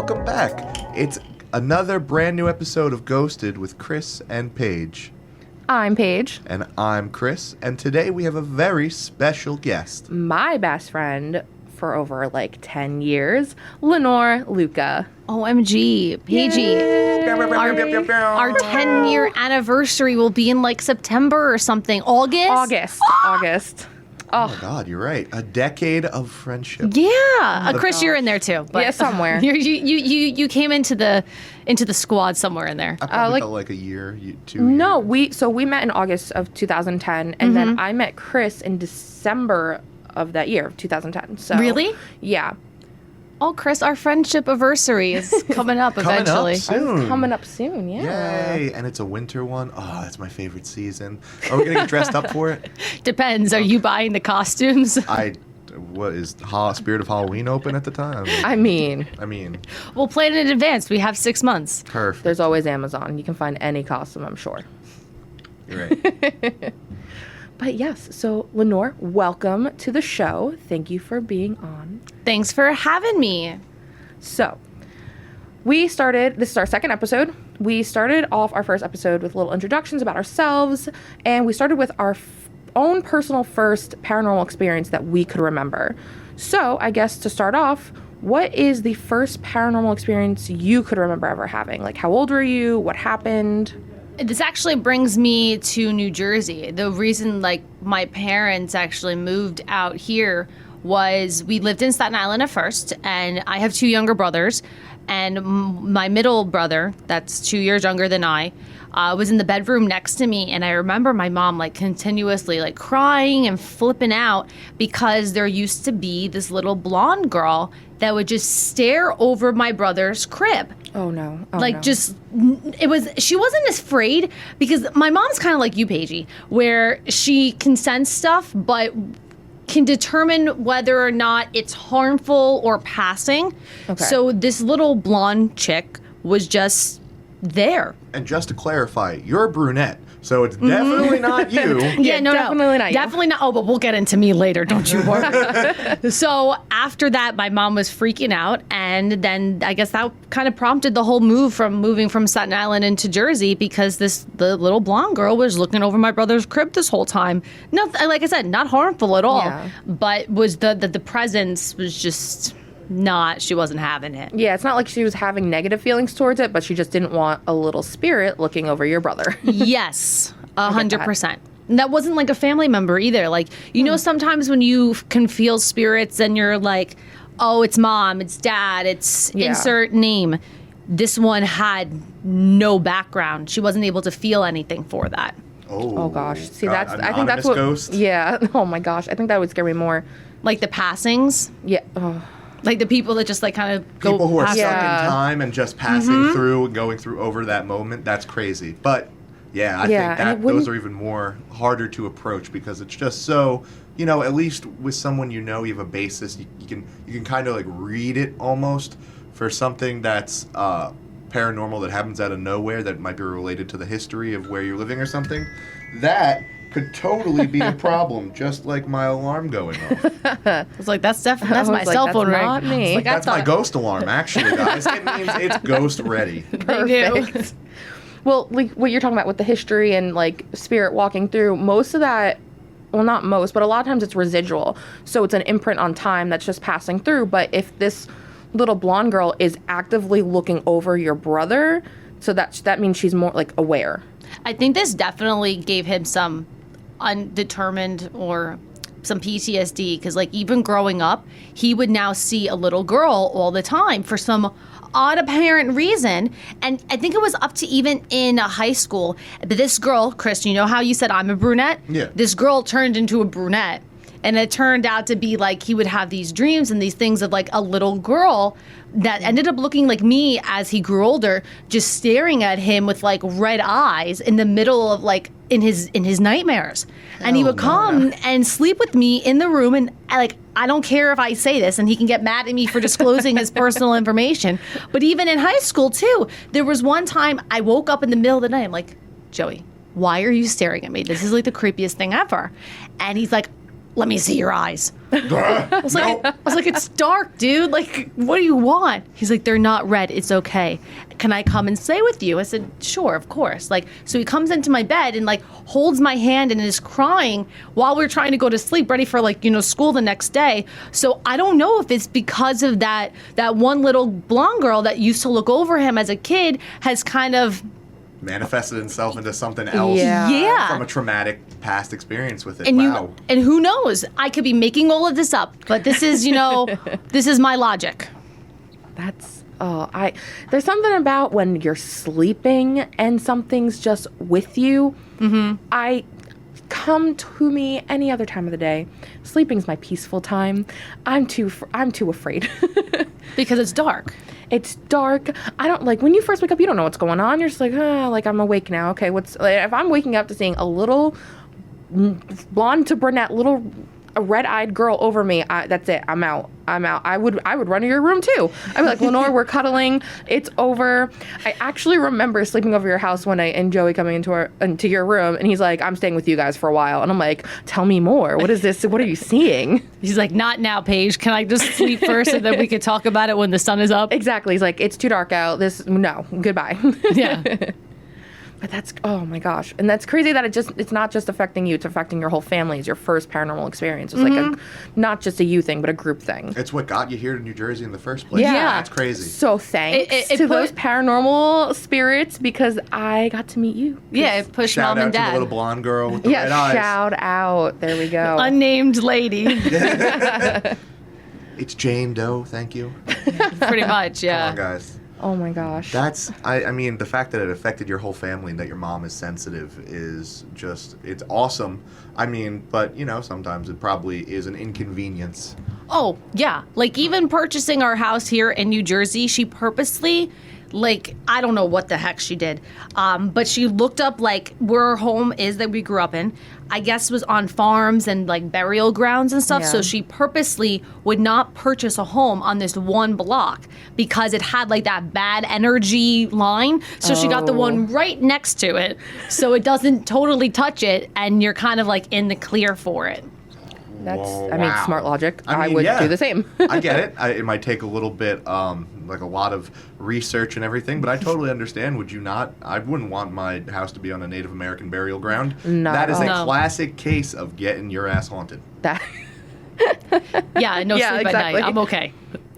welcome back. It's another brand new episode of Ghosted with Criss and Paige. I'm Paige. And I'm Criss, and today we have a very special guest. My best friend for over 10 years, Lenore Luca. OMG, Paigey. Our 10-year anniversary will be in September or something. August? August. Oh my God, you're right. A decade of friendship. Yeah. Criss, you're in there too. But Yeah, somewhere. You came into the squad somewhere in there. I probably felt a year, 2 No, years. we met in August of 2010, and then I met Criss in December of that year, 2010. So Really? Yeah. Oh, Criss, our friendship anniversary is coming up eventually. Soon. Coming up soon, yeah. Yay, and it's a winter one. Oh, that's my favorite season. Are we going to get dressed up for it? Depends. Are you buying the costumes? What is Spirit of Halloween open at the time? I mean, We'll plan it in advance. We have 6 months. Perfect. there's always Amazon. You can find any costume, I'm sure. You're right. But yes, so Lenore, welcome to the show. Thank you for being on. Thanks for having me. So, this is our second episode. We started off our first episode with little introductions about ourselves, and we started with our own personal first paranormal experience that we could remember. So, I guess to start off, what is the first paranormal experience you could remember ever having? How old were you? What happened? This actually brings me to New Jersey. The reason, my parents actually moved out here was we lived in Staten Island at first, and I have 2 younger brothers, and my middle brother, that's 2 years younger than I, was in the bedroom next to me, and I remember my mom, continuously, crying and flipping out because there used to be this little blonde girl that would just stare over my brother's crib. Oh, no. She wasn't afraid because my mom's kind of like you, Paigey, where she can sense stuff, but can determine whether or not it's harmful or passing. Okay. So this little blonde chick was just there. And just to clarify, you're a brunette, so it's definitely not you. Yeah, no, definitely not you. Definitely not. Oh, but we'll get into me later. Don't you worry. So after that, my mom was freaking out, and then I guess that kind of prompted the whole moving from Staten Island into Jersey because the little blonde girl was looking over my brother's crib this whole time. Nothing, like I said, not harmful at all. Yeah. But was the presence was just not. She wasn't having it. Yeah, it's not like she was having negative feelings towards it, but she just didn't want a little spirit looking over your brother. Yes, that. 100%. And that wasn't a family member either. Sometimes when you can feel spirits and you're like, oh, it's mom, it's dad, it's insert name. This one had no background. She wasn't able to feel anything for that. Oh gosh. See, God, I think that's what. ghost. Yeah. Oh my gosh. I think that would scare me more. Like the passings. Yeah. Oh. Like the people that just kind of go People who are past. stuck Yeah. in time and just passing through and going through over that moment, that's crazy. But yeah, I think that those are even more harder to approach because it's just so, at least with someone you have a basis, you can kind of read it almost. For something that's paranormal that happens out of nowhere that might be related to the history of where you're living or something, that could totally be a problem, just like my alarm going off. I was like, that's my cell phone, right? Not me. That's my ghost alarm, actually, guys. It means it's ghost ready. Perfect. Well, what you're talking about with the history and spirit walking through, most of that, well, not most, but a lot of times it's residual. So it's an imprint on time that's just passing through. But if this little blonde girl is actively looking over your brother, so that means she's more aware. I think this definitely gave him some undetermined or some PTSD because even growing up, he would now see a little girl all the time for some odd apparent reason. And I think it was up to even in high school. But this girl, Criss, you know how you said I'm a brunette? Yeah. This girl turned into a brunette. And it turned out to be he would have these dreams and these things of a little girl that ended up looking like me as he grew older, just staring at him with red eyes in the middle of in his nightmares. And he would come and sleep with me in the room, and I don't care if I say this, and he can get mad at me for disclosing his personal information. But even in high school too, there was one time I woke up in the middle of the night. I'm like, Joey, why are you staring at me? This is the creepiest thing ever. And he's like, let me see your eyes. I was like, it's dark, dude. Like, what do you want? He's like, they're not red. It's okay. Can I come and stay with you? I said, sure, of course. Like, so he comes into my bed and like holds my hand and is crying while we're trying to go to sleep, ready for like, school the next day. So I don't know if it's because of that one little blonde girl that used to look over him as a kid has kind of manifested itself into something else Yeah. from a traumatic past experience with it. And Wow. and who knows? I could be making all of this up, but this is, this is my logic. That's there's something about when you're sleeping and something's just with you. I come to me any other time of the day. Sleeping's my peaceful time. I'm too afraid. Because it's dark. It's dark. I don't like when you first wake up, you don't know what's going on. You're just like, I'm awake now. Okay, if I'm waking up to seeing a little blonde to brunette, a red-eyed girl over me, that's it. I'm out. I would run to your room too. I'd be like, Lenore, we're cuddling. It's over. I actually remember sleeping over your house one night and Joey coming into your room and he's like, I'm staying with you guys for a while. And I'm like, tell me more. What is this? What are you seeing? He's like, not now, Paige. Can I just sleep first and then we could talk about it when the sun is up? Exactly. He's like, it's too dark out. No, goodbye. Yeah. But that's, oh my gosh. And that's crazy that it's not just affecting you, it's affecting your whole family. It's your first paranormal experience. It's like not just a you thing, but a group thing. It's what got you here to New Jersey in the first place. Yeah. That's crazy. So thanks to those paranormal spirits because I got to meet you. Yeah, it pushed Shout mom out and to the dad. little blonde girl with the red eyes. Shout out. There we go. Unnamed lady. It's Jane Doe, thank you. Pretty much, yeah. Come on, guys. Oh my gosh. I mean, the fact that it affected your whole family and that your mom is sensitive is just, it's awesome. I mean, but, sometimes it probably is an inconvenience. Oh, yeah. Like, even purchasing our house here in New Jersey, she purposely, I don't know what the heck she did, but she looked up, where our home is that we grew up in. I guess was on farms and, burial grounds and stuff. Yeah. So she purposely would not purchase a home on this one block because it had, that bad energy line. So she got the one right next to it. So it doesn't totally touch it, and you're kind of, in the clear for it. That's, Whoa, I mean, wow. smart logic. I mean, would yeah. do the same. I get it. It might take a little bit, a lot of research and everything, but I totally understand. Would you not? I wouldn't want my house to be on a Native American burial ground. Not that is a at all. classic case of getting your ass haunted. That. Yeah, no Yeah, sleep at exactly. night. I'm okay.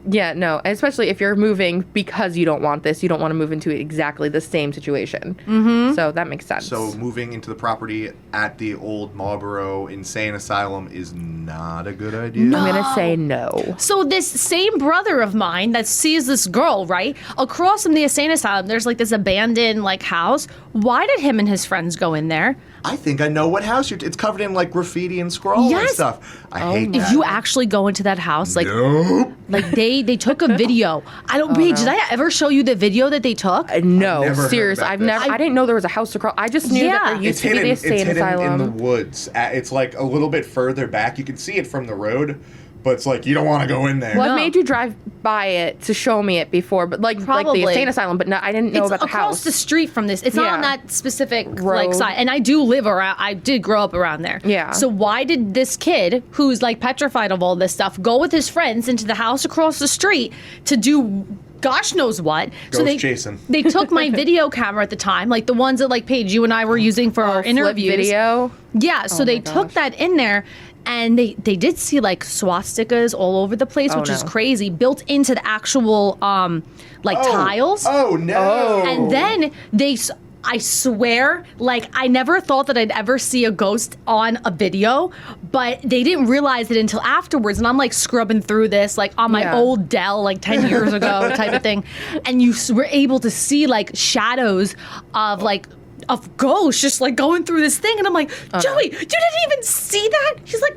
Yeah, no, especially if you're moving because you don't want this, you don't want to move into exactly the same situation. Mm-hmm. So that makes sense. So moving into the property at the old Marlboro Insane Asylum is not a good idea. I'm going to say no. So this same brother of mine that sees this girl, right, across from the insane asylum, there's this abandoned house. Why did him and his friends go in there? I think I know what house it's covered in graffiti and scroll and Yes. stuff. I hate If that. you actually go into that house, Nope. they took a video. I don't, Paige, did I ever show you the video that they took? No, never heard serious. about I've this. never. I didn't know there was a house across. I just knew that there Yeah. used to be the It's insane hidden asylum. in the woods. It's a little bit further back. You can see it from the road, but it's you don't want to go in there. What No. made you drive by it to show me it before? But like the Probably. insane asylum, but no, I didn't know It's about the across house. the street from this. It's not on Yeah. that specific Road. side. And I do live around. I did grow up around there. Yeah. So why did this kid, who's petrified of all this stuff, go with his friends into the house across the street to do gosh knows what? Ghost chasing. They took my video camera at the time, the ones that Paige, you and I were using for our Flip interviews. video. Yeah. So they took gosh. that in there. And they did see swastikas all over the place, which is no. crazy, built into the actual tiles. Oh no! And then I swear, I never thought that I'd ever see a ghost on a video, but they didn't realize it until afterwards. And I'm scrubbing through this, on my Yeah. old Dell, 10 years ago type of thing. And you were able to see shadows of of ghosts just going through this thing. And I'm like, Joey, you didn't even see that? She's like,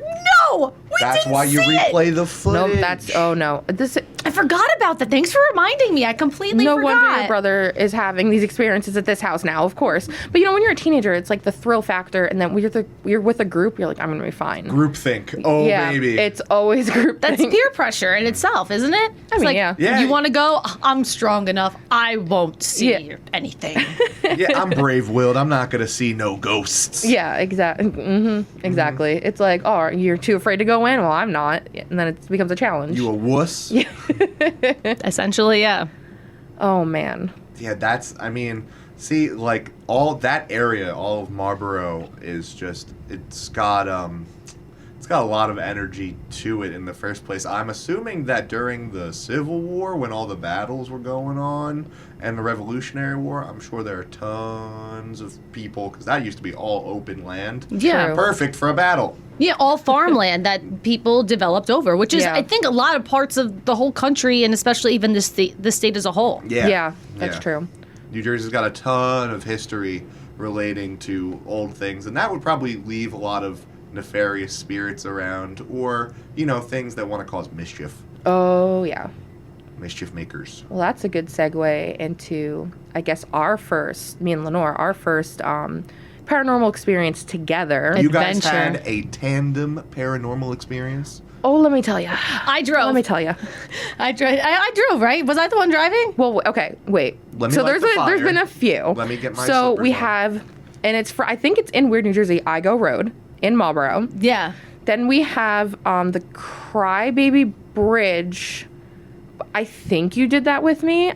no, we That's didn't why you see it. replay the footage. No, that's no. This I forgot about that. Thanks for reminding me. I completely No forgot. wonder your brother is having these experiences at this house now, of course. But you know, when you're a teenager, it's like the thrill factor, and then you're with a group, you're like, I'm gonna be fine. Groupthink. Oh, yeah, baby. it's always groupthink. That's peer pressure in itself, isn't it? It's mean, like, yeah. you want to go? I'm strong enough. I won't see anything. Yeah, I'm brave-willed. I'm not gonna see no ghosts. Yeah, exactly. Exactly. It's like, oh, you're too afraid to go in? Well, I'm not. And then it becomes a challenge. You a wuss? Yeah. Essentially, yeah. Oh, man. Yeah, see, like, all that area, all of Marlboro is just, it's got a lot of energy to it in the first place. I'm assuming that during the Civil War, when all the battles were going on, and the Revolutionary War, I'm sure there are tons of people, because that used to be all open land. Yeah. True. Perfect for a battle. Yeah, all farmland that people developed over, which is, I think, a lot of parts of the whole country, and especially even the state as a whole. Yeah, that's true. New Jersey's got a ton of history relating to old things, and that would probably leave a lot of nefarious spirits around, or, things that want to cause mischief. Oh, yeah. Mischief makers. Well, that's a good segue into, I guess, me and Lenore, our first paranormal experience together. You guys Adventure. had a tandem paranormal experience? Oh, let me tell you. I drove. Let me tell you. I drove, right? Was I the one driving? Well, okay, wait. Let me so light there's been a few. Let me get my So slippers we on. have, and I think it's in Weird New Jersey, Igoe Road in Marlboro. Yeah. Then we have the Crybaby Bridge. I think you did that with me.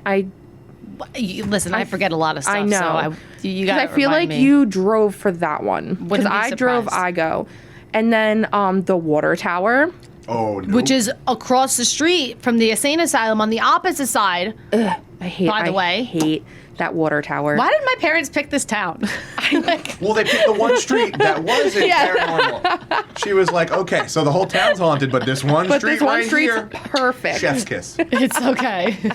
Listen, I forget a lot of stuff. I know. So you got. I feel like you drove for that one because Wouldn't be I drove surprised. Igoe, and then the water tower. Oh, no. Which is across the street from the insane asylum on the opposite side. I hate. By the way. I hate that water tower. Why did my parents pick this town? Well, they picked the one street that wasn't paranormal. She was like, okay, so the whole town's haunted, but this one But street this one right street's here, perfect. chef's kiss. It's okay.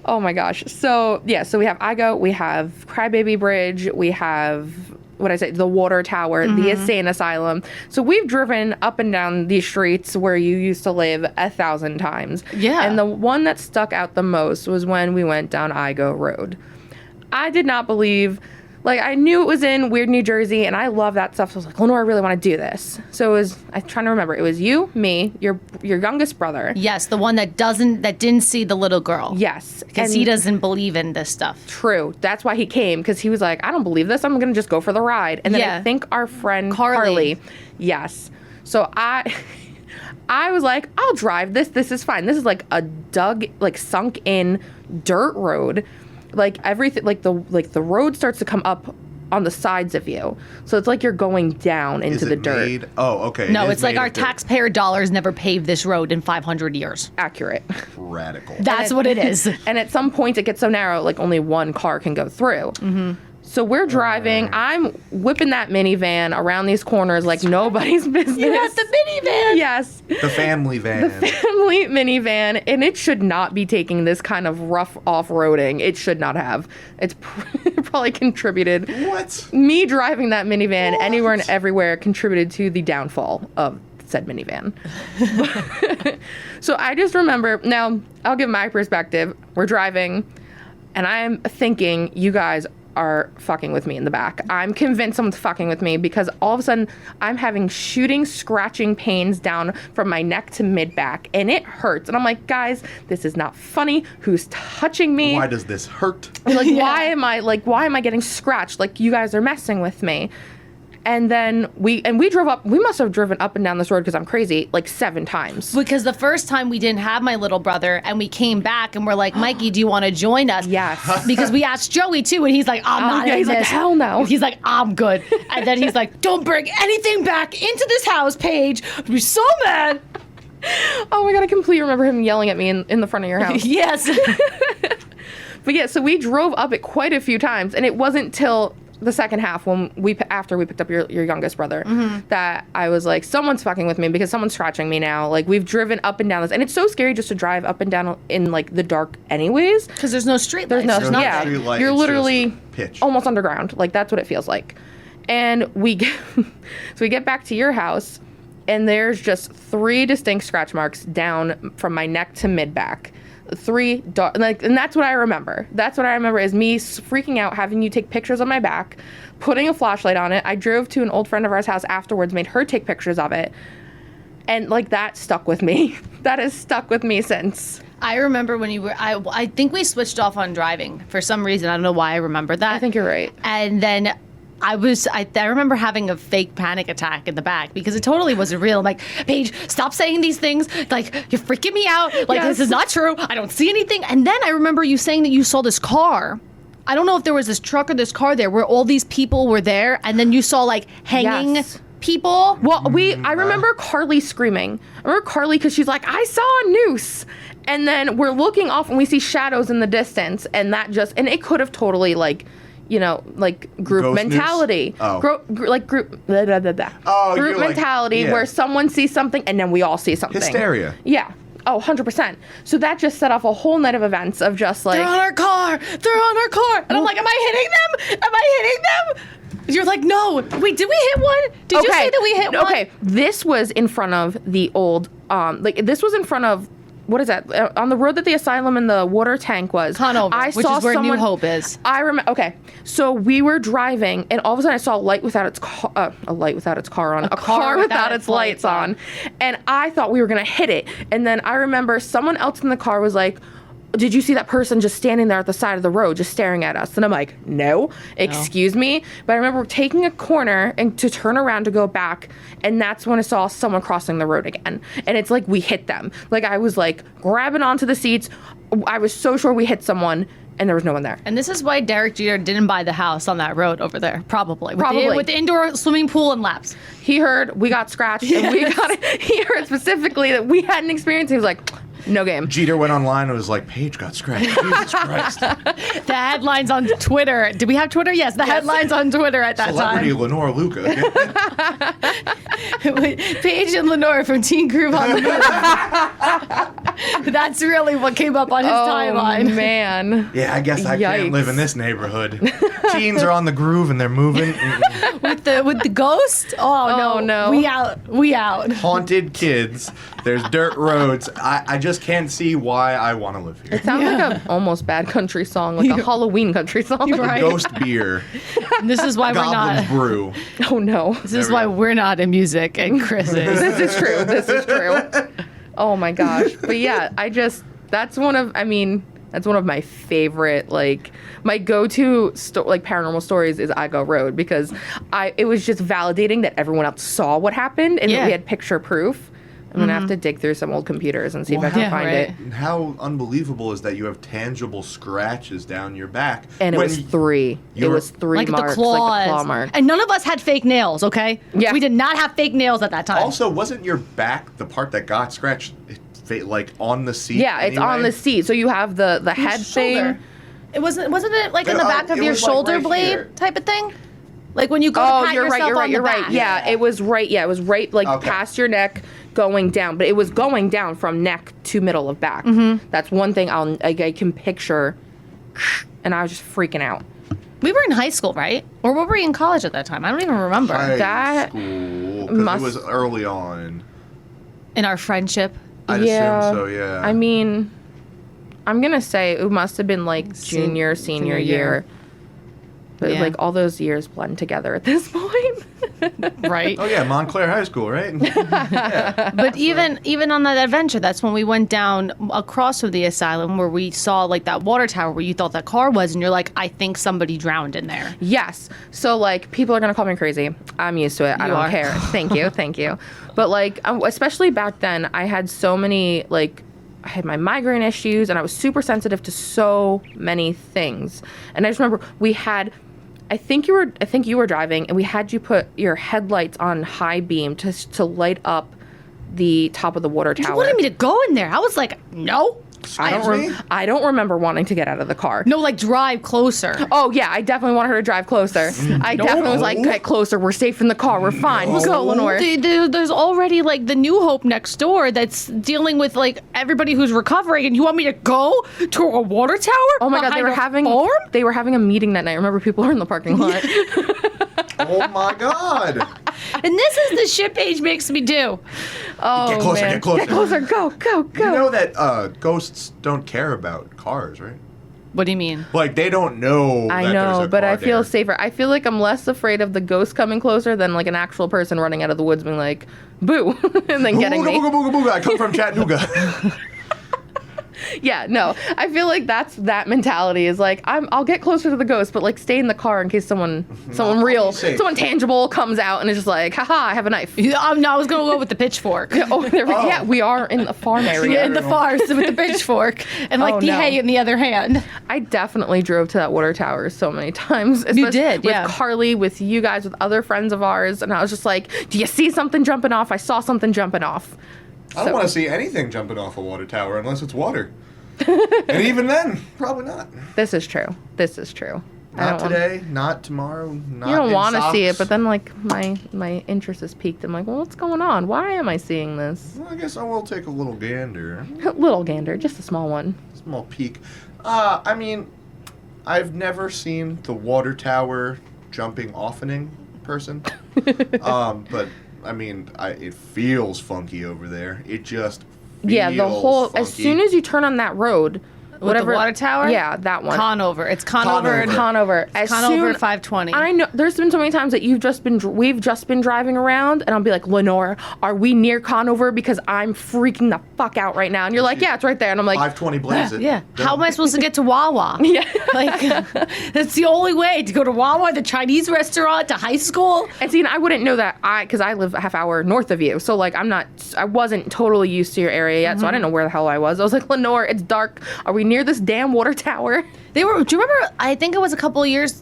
Oh my gosh. So yeah, so we have Igoe, we have Crybaby Bridge, we have the water tower, the insane asylum. So we've driven up and down these streets where you used to live 1,000 times. Yeah. And the one that stuck out the most was when we went down Igoe Road. I did not believe, I knew it was in Weird New Jersey, and I love that stuff. So I was like, Lenore, I really want to do this. So I'm trying to remember. It was you, me, your youngest brother. Yes, the one that didn't see the little girl. Yes. Because he doesn't believe in this stuff. True. That's why he came, because he was like, I don't believe this. I'm going to just go for the ride. And then I think our friend Carly. Yes. So I was like, I'll drive this. This is fine. This is like a sunk in dirt road. Everything, the road starts to come up on the sides of you. So it's like you're going down into the dirt. Oh, okay. No, it's like made our of dirt. taxpayer dollars never paved this road in 500 years. Accurate. Radical. That's what it is. And at some point it gets so narrow, only one car can go through. Mm-hmm. So we're driving. I'm whipping that minivan around these corners like nobody's business. You got the minivan. Yes. The family van. Family minivan. And it should not be taking this kind of rough off-roading. It should not have. It's probably contributed. What? Me driving that minivan anywhere and everywhere contributed to the downfall of said minivan. So I just remember, now I'll give my perspective. We're driving and I'm thinking you guys are fucking with me in the back. I'm convinced someone's fucking with me because all of a sudden I'm having scratching pains down from my neck to mid-back and it hurts. And I'm like, guys, this is not funny. Who's touching me? Why does this hurt? Why am I getting scratched? You guys are messing with me. And then we drove up. We must have driven up and down this road because I'm crazy 7 times. Because the first time we didn't have my little brother, and we came back and we're like, Mikey, do you want to join us? Yes. Because we asked Joey too, and he's like, I'm not in he's this. like, hell no. He's like, I'm good. And then he's like, don't bring anything back into this house, Paige. I'd be so mad. Oh my God, I completely remember him yelling at me in the front of your house. Yes. But yeah, so we drove up it quite a few times, and it wasn't till the second half after we picked up your youngest brother that I was like, someone's fucking with me because someone's scratching me now. We've driven up and down this, and it's so scary just to drive up and down in the dark anyways. Because there's no street lights. There's no, yeah, street light, you're it's literally just pitch. almost underground. That's what it feels like. And we get back to your house, and there's just 3 distinct scratch marks down from my neck to mid-back. 3 dark, and that's what I remember. That's what I remember is me freaking out, having you take pictures of my back, putting a flashlight on it. I drove to an old friend of ours house afterwards, made her take pictures of it. And like that stuck with me. That has stuck with me since. I remember when you were, I think we switched off on driving for some reason. I don't know why I remember that. I think you're right. And then I remember having a fake panic attack in the back because it totally wasn't real. I'm like, Paige, stop saying these things. Like, you're freaking me out. Like, This is not true. I don't see anything. And then I remember you saying that you saw this car. I don't know if there was this truck or this car there where all these people were there. And then you saw like hanging people. Well, I remember Carly screaming. I remember Carly because she's like, I saw a noose. And then we're looking off and we see shadows in the distance. And that and it could have totally like group Ghost mentality. News? Oh. Group mentality where someone sees something and then we all see something. Hysteria. Yeah. Oh, 100%. So that just set off a whole night of events of just like... They're on our car! They're on our car! And I'm like, am I hitting them? Am I hitting them? You're like, no. Wait, did we hit one? Did you say that we hit one? Okay, this was in front of the old... this was in front of... What is that? On the road that the asylum and the water tank was. Conover, which is where New Hope is. I remember. Okay, so we were driving, and all of a sudden I saw a light without its car on, a car without its lights on, and I thought we were gonna hit it. And then I remember someone else in the car was like, did you see that person just standing there at the side of the road just staring at us? And I'm like, no, excuse me. But I remember taking a corner and to turn around to go back, and that's when I saw someone crossing the road again. And it's like we hit them. Like I was like grabbing onto the seats. I was so sure we hit someone, and there was no one there. And this is why Derek Jeter didn't buy the house on that road over there. Probably. With the indoor swimming pool and laps. He heard we got scratched, and we got it. He heard specifically that we had an experience. He was like, no game. Jeter went online and was like, Paige got scratched. Jesus Christ. The headlines on Twitter. Did we have Twitter? Yes, the headlines on Twitter at that Celebrity time. Lenore Luca. Paige and Lenore from Teen Groove on the Move. That's really what came up on his timeline. Oh, man. Yeah, I guess I can't live in this neighborhood. Teens are on the groove and they're moving. With the ghost? Oh, no. We out. Haunted kids. There's dirt roads. I just can't see why I want to live here. It sounds like an almost bad country song, like a Halloween country song. Right. Ghost beer. And this is why Goblin's brew. Oh, no. This is why we're not in music and Criss is. This is true. This is true. Oh, my gosh. But yeah, that's one of my favorite, like, my go-to, paranormal stories is Igoe Road, because it was just validating that everyone else saw what happened and that we had picture proof. I'm going to have to dig through some old computers and see if I can find it. How unbelievable is that you have tangible scratches down your back? And it was 3. It was 3 like marks. The claws. Like the claw mark. And none of us had fake nails, okay? Yeah. We did not have fake nails at that time. Also, wasn't your back the part that got scratched, like, on the seat? Yeah, it's on the seat. So you have the head thing. It wasn't it like in the back of your shoulder blade type of thing? Like when you go to pat yourself on the back. Yeah, it was right. Yeah, it was right, past your neck, going down. But it was going down from neck to middle of back. Mm-hmm. That's one thing I can picture. And I was just freaking out. We were in high school, right? Or were we in college at that time? I don't even remember. High school, because it was early on. In our friendship. I'd assume so, yeah. I mean, I'm going to say it must have been like junior, senior year. But like all those years blend together at this point. Right. Oh yeah, Montclair High School, right? Yeah. But even on that adventure, that's when we went down across from the asylum where we saw like that water tower where you thought that car was, and you're like, I think somebody drowned in there. Yes. So like people are gonna call me crazy. I'm used to it. I don't care. Thank you. But like especially back then, I had so many I had my migraine issues, and I was super sensitive to so many things. And I just remember I think you were driving, and we had you put your headlights on high beam to light up the top of the water tower. You wanted me to go in there. I was like, no. I don't remember wanting to get out of the car. No, like drive closer. Oh yeah, I definitely wanted her to drive closer. I definitely was like, get closer. We're safe in the car. We're fine. Let's go, Lenore. There's already like the New Hope next door that's dealing with like everybody who's recovering, and you want me to go to a water tower? Oh my god, they were having a meeting that night. Remember, people were in the parking lot. Oh my god. And this is the shit Paige makes me do. Oh, get closer, man. get closer. Get closer, go. You know that ghosts don't care about cars, right? What do you mean? Like, they don't know I that know, there's a but car I feel there. safer. I feel like I'm less afraid of the ghost coming closer than like an actual person running out of the woods being like, boo, and then getting me. Booga, booga, booga. I come from Chattanooga. Yeah, no. I feel like that mentality is like, I'll get closer to the ghost, but like stay in the car in case someone someone tangible comes out and is just like, haha, I have a knife. No, I was gonna go with the pitchfork. Yeah, we are in the farm area. In the forest with the pitchfork and like the hay in the other hand. I definitely drove to that water tower so many times. You did, with yeah. Carly, with you guys, with other friends of ours, and I was just like, do you see something jumping off? I saw something jumping off. I don't want to see anything jumping off a water tower unless it's water. And even then, probably not. This is true. Not today, not tomorrow, not You don't want to see it, but then like my interest is piqued. I'm like, well, what's going on? Why am I seeing this? Well, I guess I will take a little gander. Little gander, just a small one. Small peek. I mean, I've never seen the water tower jumping offening person. But I mean, it feels funky over there. It just feels the whole funky. as soon as you turn on that road, whatever the water tower? Yeah, that one. Conover. It's Conover. Conover. Conover 520. I know there's been so many times that we've just been driving around, and I'll be like, Lenore, are we near Conover? Because I'm freaking the fuck out right now. And you're like, yeah, it's right there. And I'm like, 520 blaze it. Yeah. How am I supposed to get to Wawa? Yeah. Like, that's the only way to go to Wawa, the Chinese restaurant, to high school. And see, and I wouldn't know that because I live a half hour north of you. So like, I wasn't totally used to your area yet, so I didn't know where the hell I was. I was like, Lenore, it's dark. Are we near this damn water tower? Do you remember, I think it was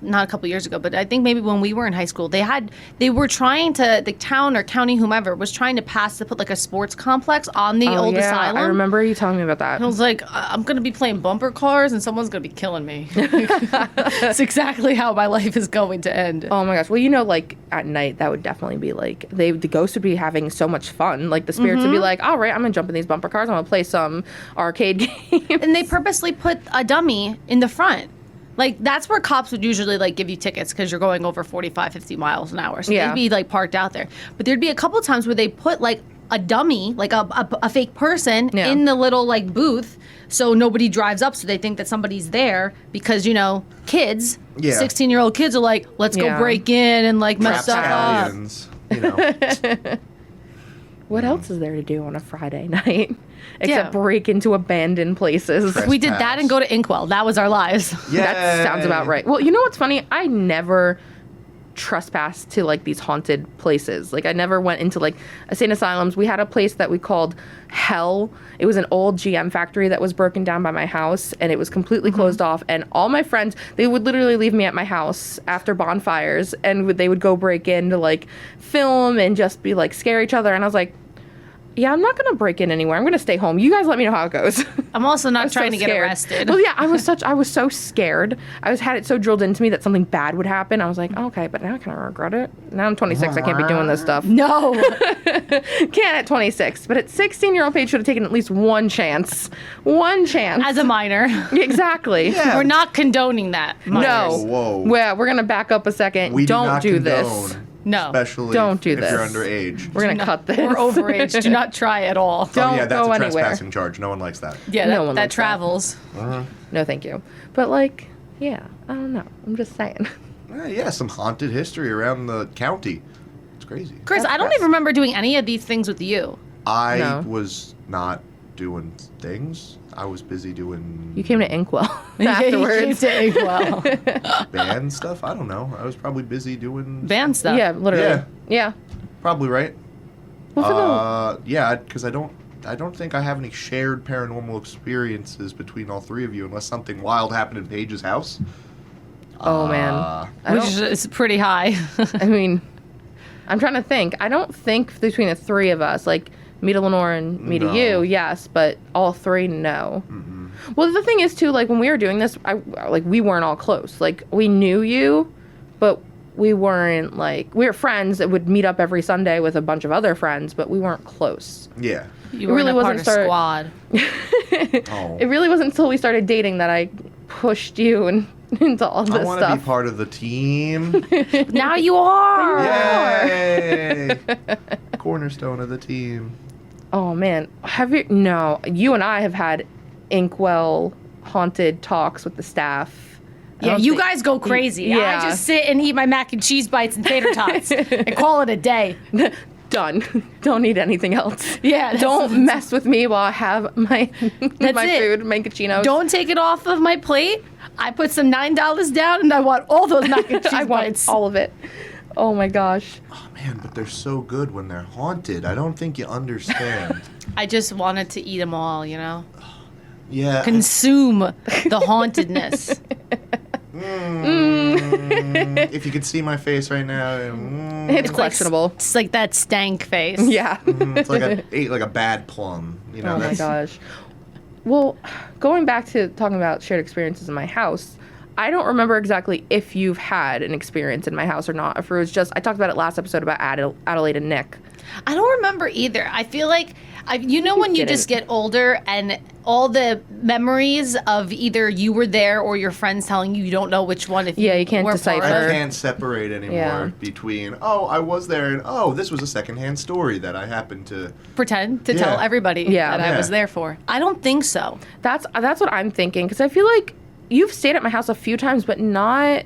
not a couple years ago, but I think maybe when we were in high school, they were trying to, the town or county, whomever, was trying to put like a sports complex on the old asylum. I remember you telling me about that. I was like, I'm going to be playing bumper cars and someone's going to be killing me. That's exactly how my life is going to end. Oh my gosh. Well, you know, like at night, that would definitely be like, the ghosts would be having so much fun. Like the spirits would be like, all right, I'm going to jump in these bumper cars. I'm going to play some arcade games. And they purposely put a dummy in the front. Like, that's where cops would usually, like, give you tickets because you're going over 45, 50 miles an hour. So they'd be, like, parked out there. But there'd be a couple times where they put, like, a dummy, like a fake person in the little, like, booth so nobody drives up so they think that somebody's there because, you know, kids, 16-year-old kids are like, let's go break in and, like, mess stuff up. You know. What else is there to do on a Friday night except break into abandoned places? We did that and go to Inkwell. That was our lives. Yeah, that sounds about right. Well, you know what's funny? I never trespassed to like these haunted places. Like I never went into like insane asylums. We had a place that we called Hell. It was an old GM factory that was broken down by my house, and it was completely closed off. And all my friends, they would literally leave me at my house after bonfires, and they would go break in to like film and just be like scare each other. And I was like, yeah, I'm not going to break in anywhere. I'm going to stay home. You guys let me know how it goes. I'm also not trying to get arrested. Well, yeah, I was so scared. Had it so drilled into me that something bad would happen. I was like, okay, but now I kind of regret it. Now I'm 26. I can't be doing this stuff. No. Can't at 26. But at 16-year-old Paige should have taken at least one chance. One chance. As a minor. Exactly. Yeah. We're not condoning that. No. Whoa. Well, we're going to back up a second. We Don't do this. condone, No. Especially Don't do if this. you're underage. We're going to cut this. We're overage. Do not try at all. Don't that's go a anywhere. trespassing charge. No one likes that. Yeah, No one that likes that. travels. No, thank you. But like, yeah, I don't know. I'm just saying. Yeah, some haunted history around the county. It's crazy. Chris, I don't even remember doing any of these things with you. I was not doing things. I was busy doing You came to Inkwell afterwards. band stuff. I don't know. I was probably busy doing Band stuff. Yeah, literally. Yeah. Yeah. Probably right. Well, for Yeah, because I don't think I have any shared paranormal experiences between all three of you, unless something wild happened in Paige's house. Oh man, Which is pretty high. I mean, I'm trying to think. I don't think between the three of us, like me to Lenore and me to No. you, yes, but all three, no. Mm-mm. Well, the thing is too, like when we were doing this, we weren't all close. Like we knew you, but we weren't like we were friends that would meet up every Sunday with a bunch of other friends, but we weren't close. Yeah. You really wasn't part of squad. It really wasn't until we started dating that I pushed you into all this stuff. I want to be part of the team. Now you are. Yay! Cornerstone of the team. Oh man, No, you and I have had Inkwell haunted talks with the staff. Yeah, you guys go crazy. Yeah. I just sit and eat my mac and cheese bites and tater tots and call it a day. Done. Don't need anything else. Yeah. Don't mess with me while I have my food, my cappuccinos. Don't take it off of my plate. I put some $9 down and I want all those mac and cheese I want bites. all of it. Oh my gosh. Oh man, but they're so good when they're haunted. I don't think you understand. I just wanted to eat them all, you know? Yeah. Consume the hauntedness. If you could see my face right now, It's questionable. It's like that stank face. Yeah. it's like I ate like a bad plum. You know. Oh my gosh. Well, going back to talking about shared experiences in my house, I don't remember exactly if you've had an experience in my house or not. If it was just, I talked about it last episode about Adelaide and Nick. I don't remember either. I feel like, when you just get older and all the memories of either you were there or your friends telling you don't know which one. You can't decipher. I can't separate anymore between, I was there and, this was a secondhand story that I happened to pretend to tell everybody that I was there for. I don't think so. That's what I'm thinking, because I feel like you've stayed at my house a few times, but not...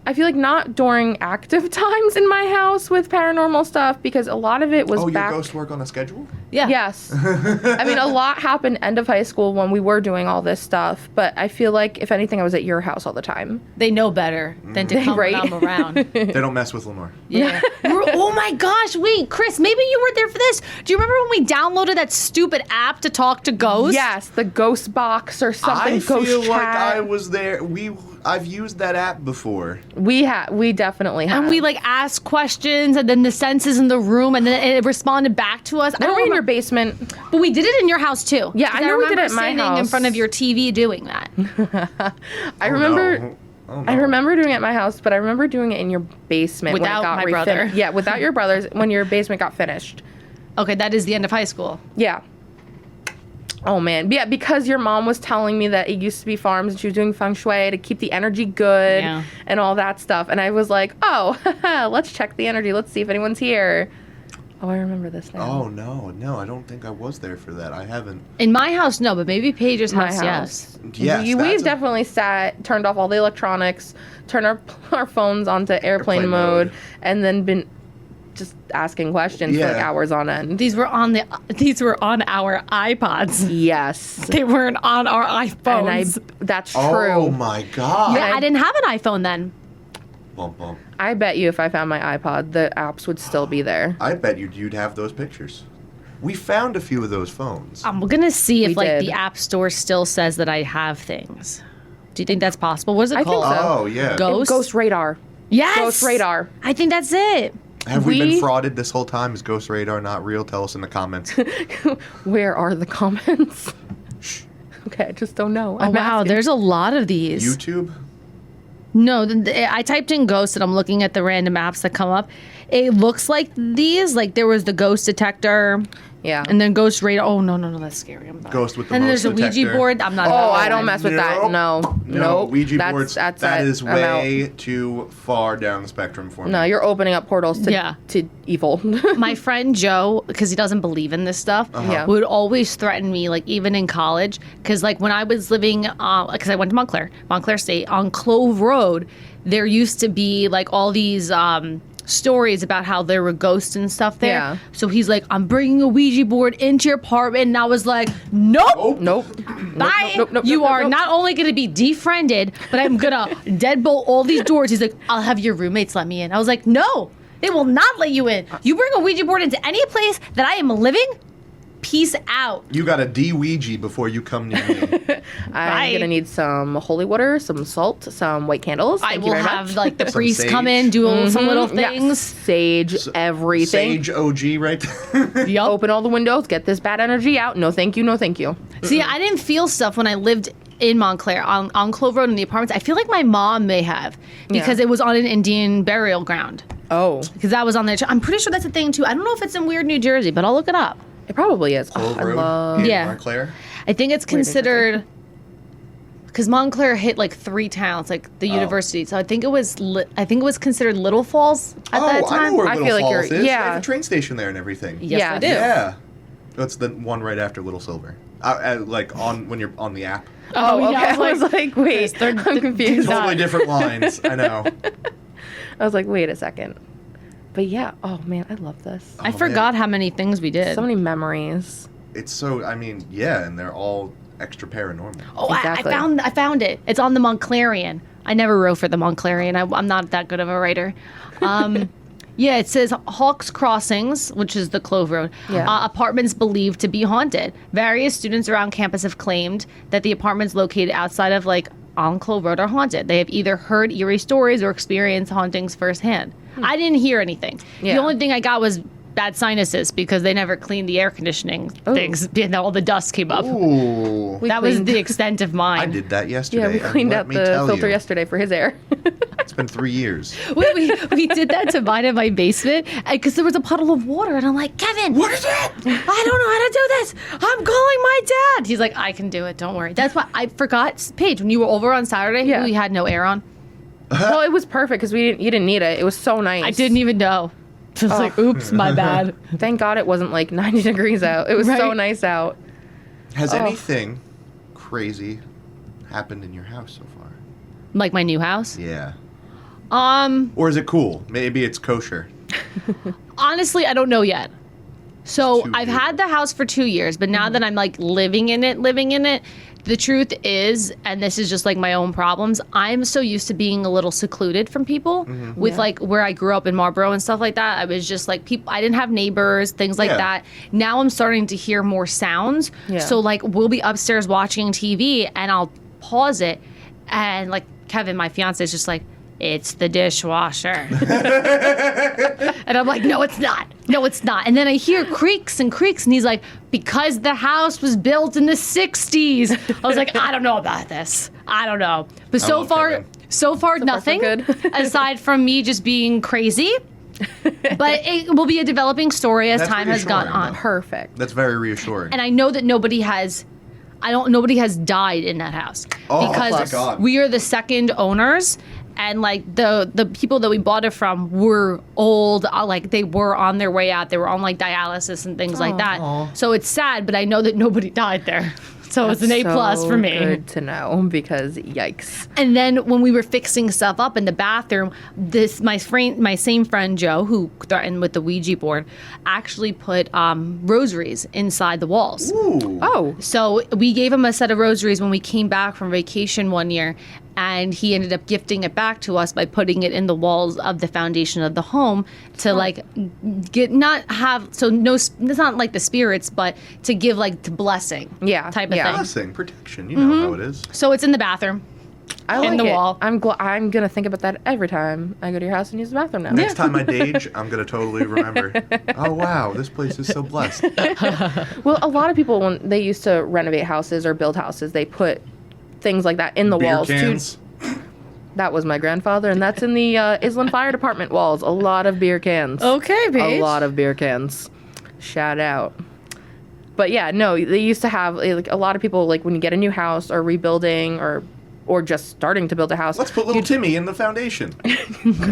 I feel like not during active times in my house with paranormal stuff, because a lot of it was back... your ghost work on a schedule? Yeah. Yes. I mean, a lot happened end of high school when we were doing all this stuff, but I feel like, if anything, I was at your house all the time. They know better than to come when I'm around. They don't mess with Lenore. Yeah. Oh my gosh, wait, Criss, maybe you were there for this. Do you remember when we downloaded that stupid app to talk to ghosts? Yes, the ghost box or something. I ghost feel chat. like I was there. I've used that app before. We definitely have. And we asked questions, and then the senses in the room, and then it responded back to us. I don't in your basement, but we did it in your house too. Yeah, I know we did it at my house. In front of your TV doing that. I remember. No. I remember doing it at my house, but I remember doing it in your basement without my brother. Yeah, without your brothers when your basement got finished. Okay, that is the end of high school. Yeah. Oh man, yeah, because your mom was telling me that it used to be farms and she was doing feng shui to keep the energy good and all that stuff, and I was like, let's check the energy. Let's see if anyone's here. Oh, I remember this now. Oh no, I don't think I was there for that. I haven't. In my house, no, but maybe Paige's house, yes. Yes, we've definitely turned off all the electronics, turned our phones onto airplane mode, and then been just asking questions for hours on end. These were on our iPods. Yes. They weren't on our iPhones. That's true. Oh my god. Yeah, I didn't have an iPhone then. Bump, bump. I bet you if I found my iPod, the apps would still be there. I bet you'd have those pictures. We found a few of those phones. I'm gonna see if the App Store still says that I have things. Do you think that's possible? What is it called? I think so. Oh yeah. Ghost Radar. Yes. Ghost Radar. I think that's it. Have we been frauded this whole time? Is Ghost Radar not real? Tell us in the comments. Where are the comments? Shh. Okay, I just don't know. Oh, wow, there's a lot of these. YouTube? No, I typed in ghost and I'm looking at the random apps that come up. It looks like these. Like there was the ghost detector. Yeah. And then ghost radar. Oh, no, that's scary. I'm not. Ghost with the And most there's a Ouija detector. board. I'm not. I don't mess with that. No. Nope. Ouija boards. That's that it. is I'm way too far down the spectrum for me. No, you're opening up portals to evil. My friend Joe, because he doesn't believe in this stuff, would always threaten me, even in college. Because when I was living, because I went to Montclair State, on Clove Road, there used to be all these stories about how there were ghosts and stuff there. Yeah. So he's like, I'm bringing a Ouija board into your apartment. And I was like, nope. Bye. Nope, you are not only going to be defriended, but I'm going to deadbolt all these doors. He's like, I'll have your roommates let me in. I was like, no, they will not let you in. You bring a Ouija board into any place that I am living, peace out. You got a de-Ouija before you come near me. I'm going to need some holy water, some salt, some white candles. Thank you very have much. the priest come in, do some little things. Yes. Sage, everything. Sage OG right there. Yep. Open all the windows, get this bad energy out. No thank you, no thank you. See, I didn't feel stuff when I lived in Montclair on Clove Road in the apartments. I feel like my mom may have because it was on an Indian burial ground. Oh. Because that was on there. I'm pretty sure that's a thing too. I don't know if it's in Weird New Jersey, but I'll look it up. It probably is. Clove I Road love... in Yeah. Montclair? I think it's considered because Montclair hit like 3 towns, like the university. So I think it was considered Little Falls at that time. I know where I Little feel like Falls you're- is. yeah. They have a train station there and everything. Yes, Yeah. I do. Yeah. That's the one right after Little Silver. Like when you're on the app. Oh, okay. yeah, I was like, wait, I'm confused. Totally different lines. I know. I was like, wait a second. But yeah, oh man, I love this. I forgot man. how many things we did. So many memories. It's so, I mean, yeah, and they're all extra paranormal. Oh, Exactly. I found it. It's on the Montclarian. I never wrote for the Montclarian. I'm not that good of a writer. Yeah, it says Hawks Crossings, which is the Clove Road. Yeah. Apartments believed to be haunted. Various students around campus have claimed that the apartments located outside of on Clove Road are haunted. They have either heard eerie stories or experienced hauntings firsthand. I didn't hear anything. Yeah. The only thing I got was bad sinuses because they never cleaned the air conditioning things. And all the dust came up. Ooh. That was cleaned- the extent of mine. I did that yesterday. Yeah, we and cleaned let out me the tell filter you, yesterday for his air. It's been 3 years. We did that to mine in my basement because there was a puddle of water and I'm like, Kevin, What is it? I don't know how to do this. I'm calling my dad. He's like, I can do it. Don't worry. That's why I forgot, Paige, when you were over on Saturday, Yeah. we had no air on. Well, it was perfect because you didn't need it. It was so nice. I didn't even know. I was like, oops, my bad. Thank God it wasn't like 90 degrees out. It was so Right. nice out. Has anything crazy happened in your house so far? Like my new house. Yeah. Um, Or is it cool? Maybe it's kosher. honestly, I don't know yet. So 2 I've years. had the house for 2 years, but now that I'm like living in it, the truth is, and this is just like my own problems, I'm so used to being a little secluded from people with like where I grew up in Marlboro and stuff like that. I was just like I didn't have neighbors, things like Yeah. that. Now I'm starting to hear more sounds. Yeah. So like we'll be upstairs watching TV and I'll pause it and like Kevin, my fiance, is just like, it's the dishwasher. And I'm like, no, it's not. No, it's not. And then I hear creaks, and he's like, because the house was built in the 60s. I was like, I don't know about this. I don't know. But so love far, Kevin. nothing good. aside from me just being crazy. But it will be a developing story as That's time has gone reassuring, on. though. Perfect. That's very reassuring. And I know that nobody has died in that house Oh, because my God. we are the second owners and like the people that we bought it from were old, like they were on their way out, they were on like dialysis and things like that. So it's sad, but I know that nobody died there. So it's an A plus for me. Good to know because yikes. And then when we were fixing stuff up in the bathroom, my same friend Joe, who threatened with the Ouija board, actually put rosaries inside the walls. Ooh. Oh, So we gave him a set of rosaries when we came back from vacation one year, and he ended up gifting it back to us by putting it in the walls of the foundation of the home to like it's not like the spirits, but to give like to blessing, Yeah, type of yeah. thing. Blessing, protection. You know how it is. So it's in the bathroom. I like In the it. wall. I'm gonna think about that every time I go to your house and use the bathroom now. Next time I dage, I'm going to totally remember. Oh, wow, this place is so blessed. Well, a lot of people when they used to renovate houses or build houses, they put things like that in the Beer walls. cans. That was my grandfather, and that's in the Island Fire Department walls. A lot of beer cans. Okay, A lot of beer cans. Shout out. But yeah, no, they used to have like a lot of people like when you get a new house or rebuilding or just starting to build a house. Let's put little Timmy in the foundation.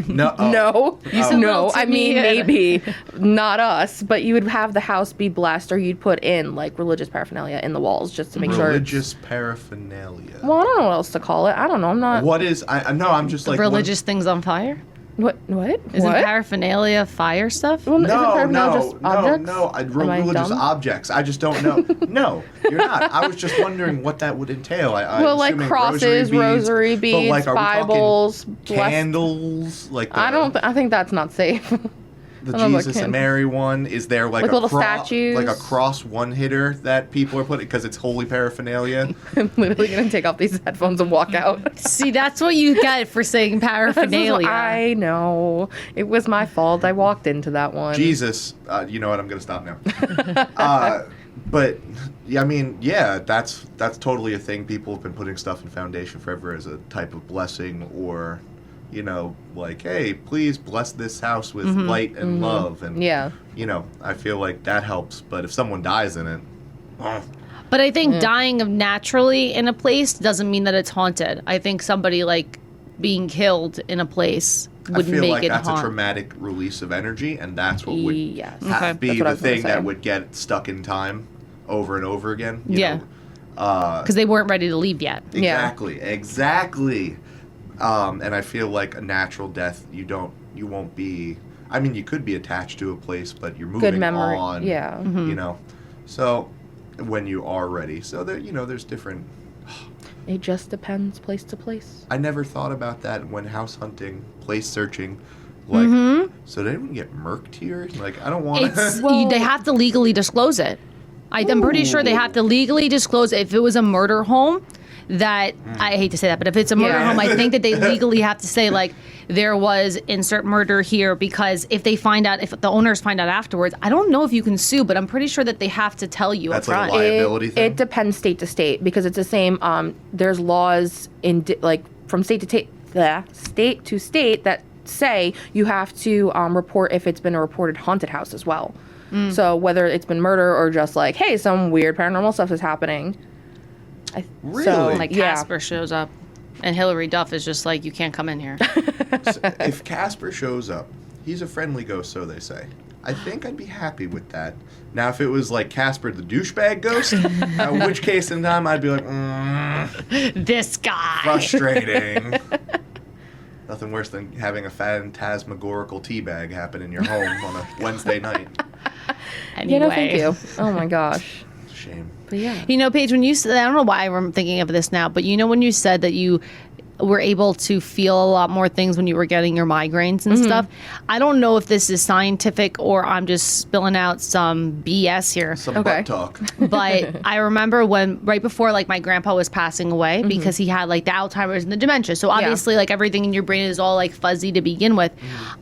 No. Oh. No, said no. little I mean, Timmy. maybe not us, but you would have the house be blessed, or you'd put in like religious paraphernalia in the walls just to make sure. Religious paraphernalia. Well, I don't know what else to call it. I don't know. I'm not. What is? I'm just like religious things on fire. What? Isn't what? paraphernalia fire stuff? Well, isn't No, paraphernalia no, just objects? no. Am I Religious dumb? objects. I just don't know. No, you're not. I was just wondering what that would entail. Well, like assuming crosses, rosary but, beads, like, are we talking Bibles, bless- candles. Like I don't. I think that's not safe. the I don't know about Jesus and candles. Mary one. Is there like Like a little statues, like a statues? cross one hitter that people are putting because it's holy paraphernalia? I'm literally gonna take off these headphones and walk out. See, that's what you get for saying paraphernalia. I know. It was my fault. I walked into that one. Jesus, you know what? I'm gonna stop now. But I mean, yeah, that's totally a thing. People have been putting stuff in foundation forever as a type of blessing, or, you know, like, hey, please bless this house with light and love. And, you know, I feel like that helps. But if someone dies in it, But I think dying of naturally in a place doesn't mean that it's haunted. I think somebody like being killed in a place would I feel make like it that's haunt. a traumatic release of energy, and that's what would be That's the what I was gonna thing that say. would get stuck in time over and over again. You Yeah. know? Because they weren't ready to leave yet. Exactly. And I feel like a natural death, you won't be. I mean, you could be attached to a place, but you're moving Good memory. on. Yeah. You know, so when you are ready, so there, you know, there's different. It just depends place to place. I never thought about that when house hunting, place searching. Like, so did anyone get murked here? Like, I don't want It's to. they have to legally disclose it. I'm pretty sure they have to legally disclose it. If it was a murder home, that I hate to say that, but if it's a murder home, I think that they legally have to say like there was insert murder here, because if they find out, if the owners find out afterwards, I don't know if you can sue, but I'm pretty sure that they have to tell you That's up like a front. liability thing? It depends state to state, because it's the same. There's laws in like from state to state that say you have to report if it's been a reported haunted house as well. So whether it's been murder or just like, hey, some weird paranormal stuff is happening. Really? Like Casper shows up, and Hillary Duff is just like, you can't come in here. If Casper shows up, he's a friendly ghost, so they say. I think I'd be happy with that. Now, if it was like Casper the douchebag ghost, in which case in time I'd be like, This guy. frustrating. Nothing worse than having a phantasmagorical teabag happen in your home on a Wednesday night. Anyway. Yeah, no, thank you. Oh my gosh. It's a shame. But yeah. You know, Paige, when you said, I don't know why I'm thinking of this now, but you know when you said that you were able to feel a lot more things when you were getting your migraines and stuff, I don't know if this is scientific or I'm just spilling out some BS here. Some butt talk. But I remember when right before like my grandpa was passing away, because he had like the Alzheimer's and the dementia, so obviously like everything in your brain is all like fuzzy to begin with,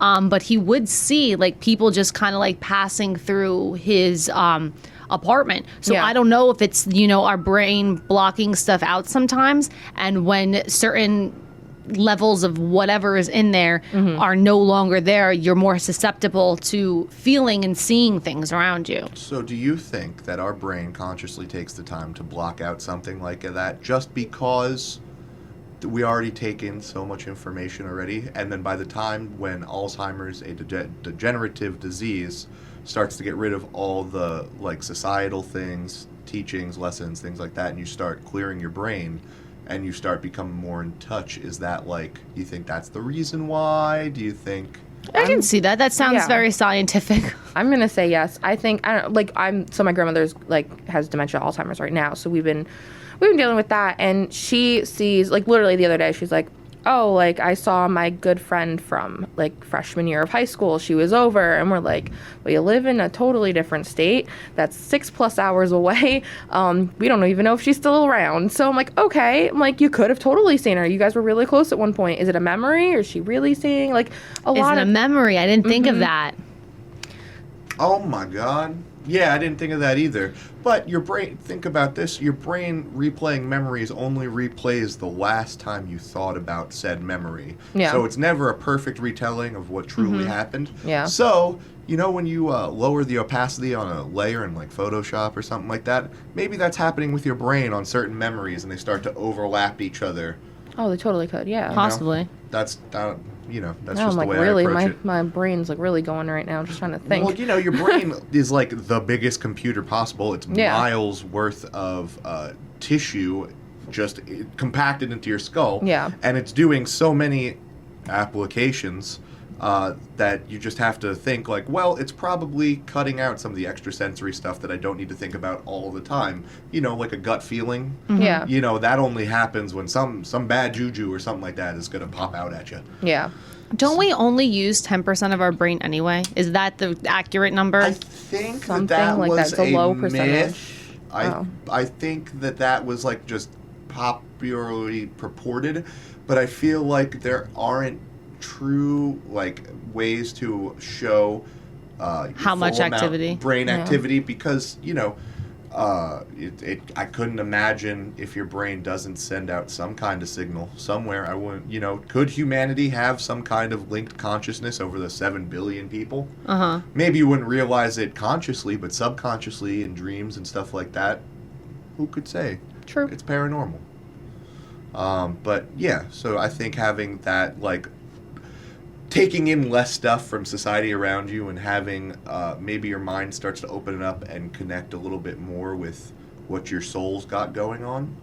but he would see like people just kind of like passing through his apartment. So I don't know if it's, you know, our brain blocking stuff out sometimes, and when certain levels of whatever is in there are no longer there, you're more susceptible to feeling and seeing things around you. So do you think that our brain consciously takes the time to block out something like that just because we already take in so much information already, and then by the time when Alzheimer's, a degenerative disease, starts to get rid of all the like societal things, teachings, lessons, things like that, and you start clearing your brain and you start becoming more in touch, is that like, you think that's the reason why? Do you think... I can see that. That sounds very scientific. I'm gonna say yes. I think so my grandmother's like has dementia, Alzheimer's right now, so we've been dealing with that, and she sees like literally the other day she's like, oh, like I saw my good friend from like freshman year of high school, she was over, and we're like, well, you live in a totally different state that's 6+ hours away, we don't even know if she's still around. So I'm like, okay, I'm like, you could have totally seen her, you guys were really close at one point. Is it a memory, or is she really seeing like a lot of memory? I didn't think of that. Oh my God. Yeah, I didn't think of that either. But your brain, think about this, your brain replaying memories only replays the last time you thought about said memory. Yeah. So it's never a perfect retelling of what truly happened. Yeah. So, you know when you lower the opacity on a layer in like Photoshop or something like that, maybe that's happening with your brain on certain memories and they start to overlap each other. Oh, they totally could, yeah. Possibly. That's No, just I'm the like, way really, I approach it. my brain's like really going right now. I'm just trying to think. Well, you know, your brain is like the biggest computer possible. It's miles worth of tissue just compacted into your skull. Yeah. And it's doing so many applications that you just have to think like, well, it's probably cutting out some of the extrasensory stuff that I don't need to think about all the time. You know, like a gut feeling. Yeah. You know, that only happens when some bad juju or something like that is going to pop out at you. Yeah. Don't we only use 10% of our brain anyway? Is that the accurate number? I think Something that like was that. It's a low myth. percentage. I think that was like just popularly purported, but I feel like there aren't true like ways to show How much full amount activity. brain activity, because you know I couldn't imagine if your brain doesn't send out some kind of signal somewhere. I wouldn't, could humanity have some kind of linked consciousness over the 7 billion people? Maybe you wouldn't realize it consciously, but subconsciously in dreams and stuff like that, who could say? True. It's paranormal. But yeah, so I think having that, like, taking in less stuff from society around you and having maybe your mind starts to open up and connect a little bit more with what your soul's got going on,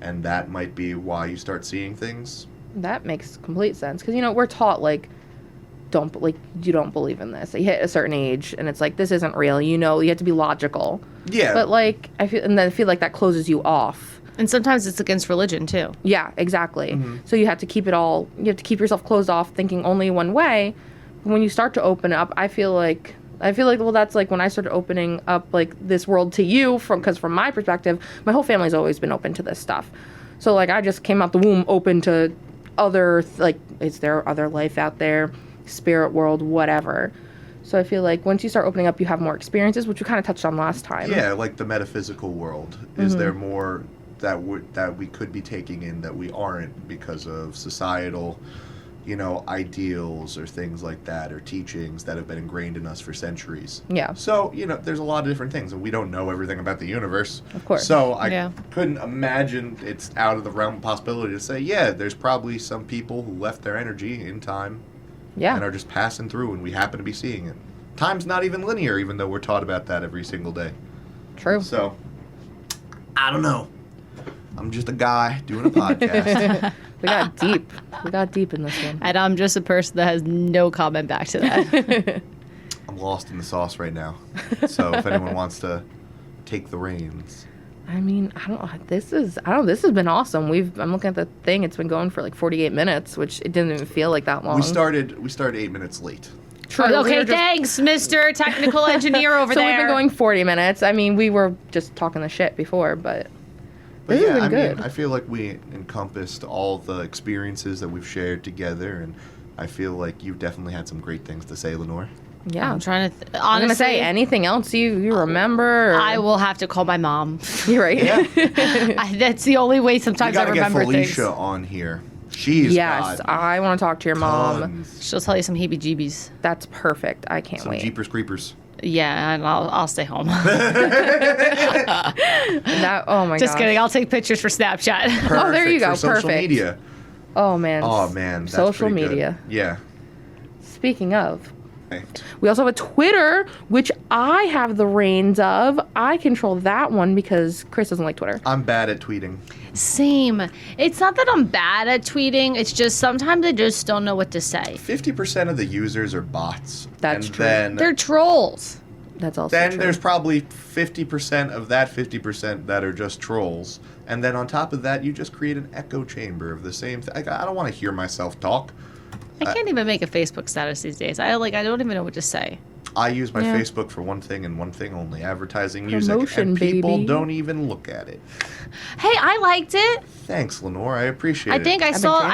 and that might be why you start seeing things. That makes complete sense, because we're taught you don't believe in this. You hit a certain age and it's like, this isn't real. You have to be logical. Yeah. But I feel like that closes you off. And sometimes it's against religion too. Yeah, exactly. So you have to keep yourself closed off, thinking only one way. When you start to open up, I feel like well, that's like when I started opening up like this world to you, because from my perspective, my whole family's always been open to this stuff. So I just came out the womb open to other, is there other life out there, spirit world, whatever. So I feel like once you start opening up, you have more experiences, which we kind of touched on last time. Yeah, like the metaphysical world. Is there more that we could be taking in that we aren't because of societal, ideals or things like that, or teachings that have been ingrained in us for centuries. Yeah. So, there's a lot of different things, and we don't know everything about the universe. Of course. So I couldn't imagine it's out of the realm of possibility to say, yeah, there's probably some people who left their energy in time and are just passing through, and we happen to be seeing it. Time's not even linear, even though we're taught about that every single day. True. So, I don't know. I'm just a guy doing a podcast. We got deep in this one. And I'm just a person that has no comment back to that. I'm lost in the sauce right now. So if anyone wants to take the reins. I mean, I don't know. This has been awesome. I'm looking at the thing. It's been going for 48 minutes, which it didn't even feel like that long. We started 8 minutes late. True. Okay, thanks, Mr. Technical Engineer over there. So we've been going 40 minutes. I mean, we were just talking the shit before, but this has been good. I feel like we encompassed all the experiences that we've shared together, and I feel like you've definitely had some great things to say, Lenore. Yeah. I'm trying to... honestly, I'm going to say anything else you remember? Or? I will have to call my mom. You're right. Yeah. That's the only way sometimes I remember things. We got to get Felicia things. on here. She's Yes, I want to talk to your mom. She'll tell you some heebie-jeebies. That's perfect. I can't wait. Some Jeepers Creepers. Yeah, and I'll stay home. Oh my god. Just kidding. I'll take pictures for Snapchat. Perfect Oh, there you go. For social Perfect. media. Oh man. That's social pretty media. Good. Yeah. Speaking of, we also have a Twitter, which I have the reins of. I control that one because Criss doesn't like Twitter. I'm bad at tweeting. Same. It's not that I'm bad at tweeting. It's just sometimes I just don't know what to say. 50% of the users are bots. That's true. They're trolls. That's also Then true. there's probably 50% of that 50% that are just trolls. And then on top of that, you just create an echo chamber of the same thing. I don't want to hear myself talk. I can't even make a Facebook status these days. I don't even know what to say. I use my Facebook for one thing and one thing only, advertising music, and people baby. don't even look at it. Hey, I liked it. Thanks, Lenore. I appreciate it. I think I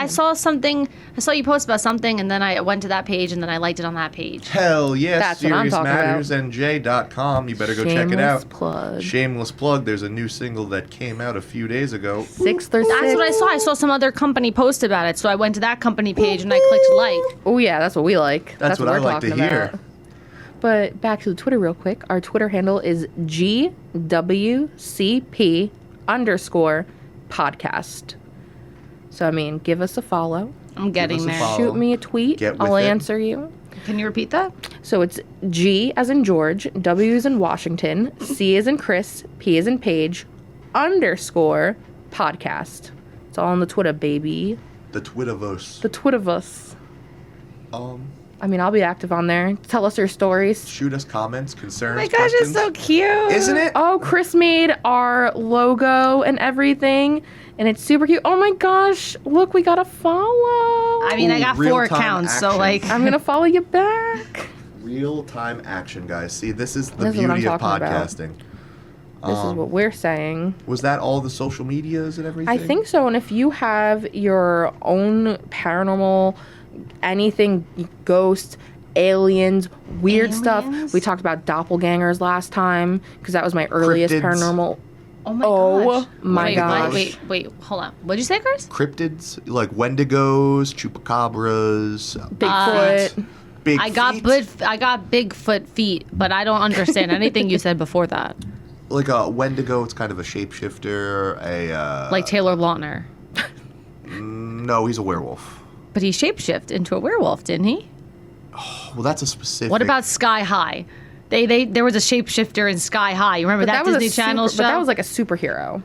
saw something. I saw you post about something, and then I went to that page, and then I liked it on that page. Hell yes, That's what I'm talking about. SeriousNJ.com. You better go check it out. Plug. Shameless plug. There's a new single that came out a few days ago. 6 or 6. That's what I saw. I saw some other company post about it, so I went to that company page and I clicked like. Oh yeah, that's what we like. That's what we're I like to talking hear. about. But back to the Twitter real quick. Our Twitter handle is GWCP_podcast. So, I mean, give us a follow. I'm getting us a there. follow. Shoot me a tweet. Get with I'll it. answer you. Can you repeat that? So it's G as in George, W as in Washington, C as in Criss, P as in Paige, _podcast. It's all on the Twitter, baby. The Twitterverse. The Twitterverse. I mean, I'll be active on there. Tell us your stories. Shoot us comments, concerns, Oh my gosh, questions. it's so cute. Isn't it? Oh, Criss made our logo and everything, and it's super cute. Oh my gosh, look, we got a follow. I mean, I got 4 real-time accounts, so action. like. I'm gonna follow you back. Real-time action, guys. See, this is the This is what I'm beauty of talking about. podcasting. This is what we're saying. Was that all the social medias and everything? I think so. And if you have your own paranormal, anything, ghost, aliens, weird Aliens? stuff. We talked about doppelgangers last time because that was my earliest Cryptids. paranormal. Oh Oh gosh. my wait, gosh. Wait, hold on. What'd you say, Chris? Cryptids, like Wendigos, chupacabras, Bigfoot. big I got feet. I got Bigfoot feet, but I don't understand anything you said before that. Like a Wendigo, it's kind of a shapeshifter. Like Taylor Lautner. No, he's a werewolf. But he shapeshifted into a werewolf, didn't he? Well, that's a specific. What about Sky High? There was a shapeshifter in Sky High. You remember that was a Disney Channel super- show? But that was like a superhero.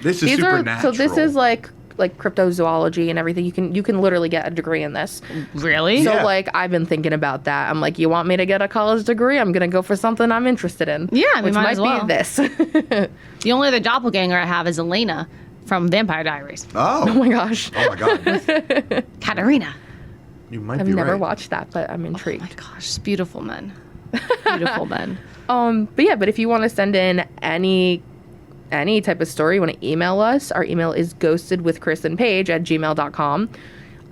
This is supernatural. So this is like cryptozoology and everything. You can literally get a degree in this. really? So Yeah. like I've been thinking about that. I'm like, you want me to get a college degree? I'm gonna go for something I'm interested in. Yeah, I mean, which might might as well. be this. The only other doppelganger I have is Elena from Vampire Diaries. Oh Oh, my gosh. oh my God. Katarina. You might I've be never right. watched that, but I'm Oh intrigued. my gosh, beautiful men. Beautiful men. But if you want to send in any type of story, you want to email us. Our email is ghostedwithchrissandpaige@gmail.com.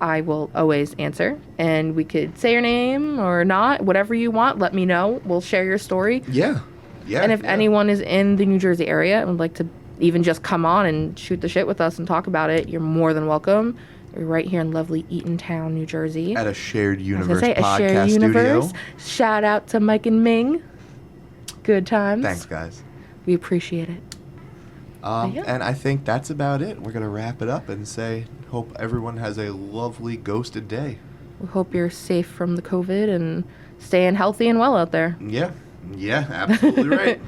I will always answer, and we could say your name or not, whatever you want. Let me know. We'll share your story. Yeah. Yeah. And if yeah. anyone is in the New Jersey area and would like to even just come on and shoot the shit with us and talk about it, you're more than welcome. We're right here in lovely Eatontown, New Jersey. At a shared I was universe gonna say, a podcast shared universe. studio. Shout out to Mike and Ming. Good times. Thanks, guys. We appreciate it. Yeah. And I think that's about it. We're gonna wrap it up and say, hope everyone has a lovely ghosted day. We hope you're safe from the COVID and staying healthy and well out there. Yeah. Yeah. Absolutely right.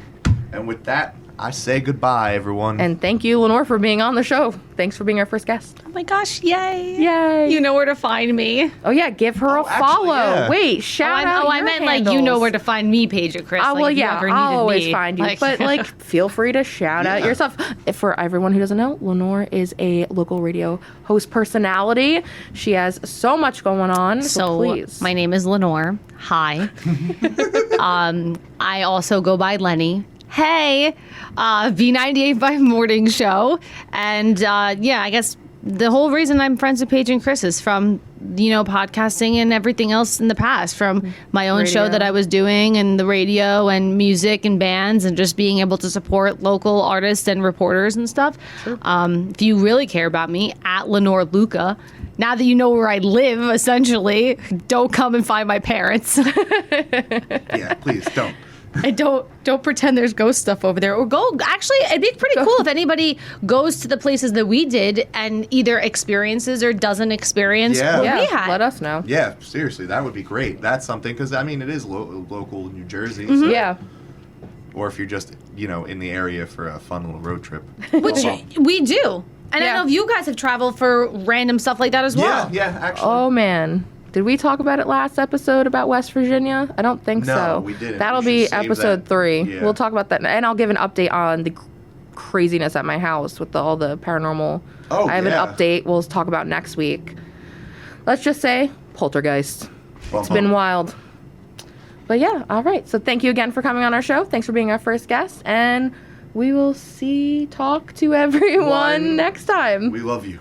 And with that, I say goodbye, everyone. And thank you, Lenore, for being on the show. Thanks for being our first guest. Oh my gosh, yay. Yay. You know where to find me. Oh, yeah, give her a Oh, actually, follow. yeah. Wait, shout out I your meant like you know handles. where to find me, Paige or Chris. Oh, like, well, if you yeah, ever I'll needed always me. find you. But, like, feel free to shout out Yeah. yourself. For everyone who doesn't know, Lenore is a local radio host personality. She has so much going on, so please. My name is Lenore. Hi. I also go by Lenny. Hey, V98.5 Morning Show. And yeah, I guess the whole reason I'm friends with Paige and Criss is from, podcasting and everything else in the past, from my own show Radio. that I was doing and the radio and music and bands and just being able to support local artists and reporters and stuff. If you really care about me, at Lenore Luca. Now that you know where I live, essentially, don't come and find my parents. Yeah, please don't. And don't pretend there's ghost stuff over there. Or go. Actually, it'd be pretty cool if anybody goes to the places that we did and either experiences or doesn't experience Yeah. what Yeah, we had. let us know. Yeah, seriously, that would be great. That's something, because, I mean, it is local New Jersey. Mm-hmm. So, Yeah. or if you're just, in the area for a fun little road trip. Which Well, we do. And Yeah. I know if you guys have traveled for random stuff like that as well. yeah, actually. Oh, man. Did we talk about it last episode about West Virginia? I don't think No, so. we didn't. That'll We be should save episode that. 3. Yeah. We'll talk about that. And I'll give an update on the craziness at my house with all the paranormal. Oh, I have yeah. an update we'll talk about next week. Let's just say poltergeist. It's been wild. But yeah, all right. So thank you again for coming on our show. Thanks for being our first guest. And we will talk to everyone next time. We love you.